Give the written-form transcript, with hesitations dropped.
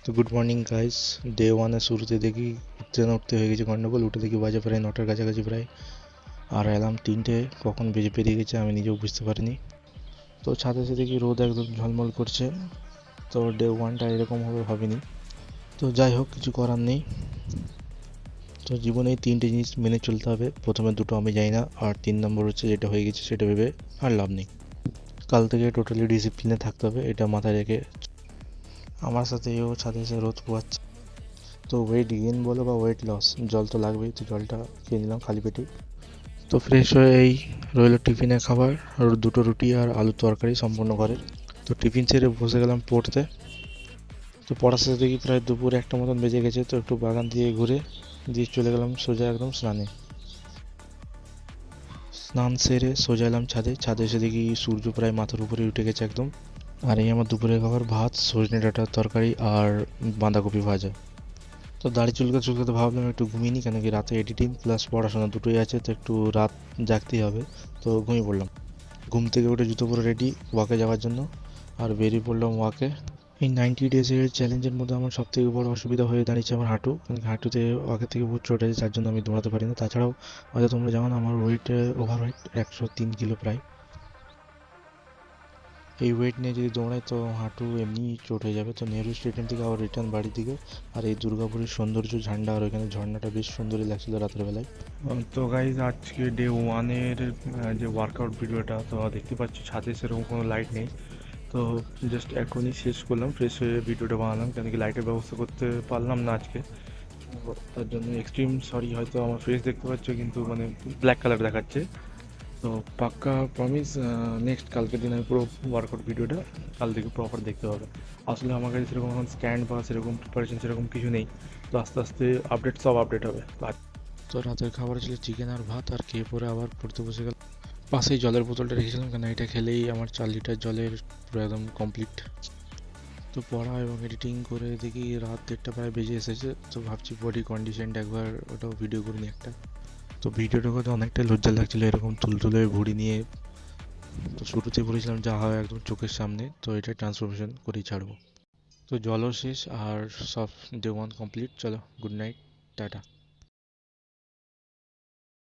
তো good morning guys. Day ওয়ানের শুরুতে দেখি উঠতে না উঠতে হয়ে গেছে গন্ডগোল। উঠে দেখি বাজে প্রায় 9টার কাছাকাছি প্রায়, আর অ্যালার্ম 3টে কখন বেজে পেরিয়ে গেছে আমি নিজেও বুঝতে পারিনি। তো ছাদে এসে দেখি রোদ একদম ঝলমল করছে। তো ডে ওয়ানটা এরকম হবে ভাবিনি। তো যাই হোক, কিছু করার নেই। তো জীবনে এই 3টে জিনিস মেনে চলতে হবে। প্রথমে দুটো আমি জানি না, আর 3 নম্বর হচ্ছে যেটা হয়ে গেছে সেটা ভেবে আর লাভ নেই। কাল থেকে টোটালি ডিসিপ্লিনে থাকতে হবে, এটা মাথায় রেখে। আমার সাথে এও ছাদে এসে রোদ পোয়াচ্ছে। তো ওয়েট গেইন বলো বা ওয়েট লস, জল তো লাগবেই, তো জলটা খেয়ে নিলাম খালি পেটেই। তো ফ্রেশ হয়ে এই রইল টিফিনের খাবার, আর দুটো রুটি আর আলুর তরকারি সম্পূর্ণ ঘরের। তো টিফিন ছেড়ে বসে গেলাম পড়তে। তো পড়ার শেষে দেখি প্রায় দুপুর 1টা মতন বেজে গেছে। তো একটু বাগান দিয়ে ঘুরে দিয়ে চলে গেলাম সোজা একদম স্নানে। স্নান সেরে সোজা এলাম ছাদে। ছাদে এসে দেখি সূর্য প্রায় মাথার উপরে উঠে গেছে একদম। আর এই আমার দুপুরের খাবার, ভাত, সজনে ডাঁটার তরকারি আর বাঁধাকপি ভাজা। তো দাড়ি চুলকাতে চুলকাতে ভাবলাম একটু ঘুমিয়ে নিই, কেন কি রাতে এডিটিং প্লাস পড়াশোনা দুটোই আছে, তো একটু রাত জাগতেই হবে। তো ঘুমিয়ে পড়লাম। ঘুম থেকে উঠে জুতো পরে রেডি ওয়াকে যাওয়ার জন্য, আর বেরিয়ে পড়লাম ওয়াকে। এই 90 ডেজের চ্যালেঞ্জের মধ্যে আমার সবথেকে বড় অসুবিধা হয়ে দাঁড়িয়েছে আমার হাঁটু, কারণ কি হাঁটুতে আগের থেকে বহুত চোট আছে, যার জন্য আমি দৌড়াতে পারি না। তাছাড়াও হয়তো তোমরা জানো না, আমার ওয়েট ওভার ওয়েট 103 কিলো প্রায়। এই ওয়েট নিয়ে যদি দৌড়াই তো হাঁটু এমনি চোট হয়ে যাবে। তো নেহরু স্টেডিয়াম থেকে আবার রিটার্ন বাড়ির দিকে। আর এই দুর্গাপুরের সৌন্দর্য ঝান্ডা আর ওইখানে ঝর্ণাটা বেশ সুন্দরই লাগছিল রাতের বেলায়। তো গাইজ, আজকে ডে ওয়ানের যে ওয়ার্কআউট ভিডিওটা তো দেখতে পাচ্ছি, ছাদে সেরকম কোনো লাইট নেই। তো জাস্ট এখনই শেষ করলাম, ফ্রেশ হয়ে ভিডিওটা বানালাম, কেন কি লাইটের ব্যবস্থা করতে পারলাম না আজকে। তো তার জন্য এক্সট্রিম সরি, হয়তো আমার ফেস দেখতে পাচ্ছ কিন্তু মানে ব্ল্যাক কালার দেখাচ্ছে। তো পাক্কা প্রমিস, নেক্সট কালকের দিন আমি পুরো ওয়ার্কআউট ভিডিওটা কাল থেকে প্রপার দেখতে হবে। আসলে আমার কাছে সেরকম এখন স্ট্যান্ড বা সেরকম প্রিপারেশন সেরকম কিছু নেই। তো আস্তে আস্তে সব আপডেট হবে। তো রাতের খাবার ছিল চিকেন আর ভাত, আর খেয়ে পরে আবার পড়তে বসে গেল। পাশেই জলের বোতলটা রেখেছিলাম, কেন এটা খেলেই আমার 4 লিটার জলের পুরো একদম কমপ্লিট। তো পড়া এবং এডিটিং করে দেখি রাত 1টা প্রায় বেজে এসেছে। তো ভাবছি বডি কন্ডিশনটা একবার ওটাও ভিডিও করে নিই একটা। তো ভিডিওটা করতে অনেকটাই লজ্জা লাগছিলো, এরকম তুলতুলে ভুঁড়ি নিয়ে। তো শুরুতে বলেছিলাম যা হয় একদম চোখের সামনে, তো এটা ট্রান্সফরমেশন করেই ছাড়বো। তো জলও শেষ আর সব ডে ওয়ান কমপ্লিট। চলো, গুড নাইট, টাটা।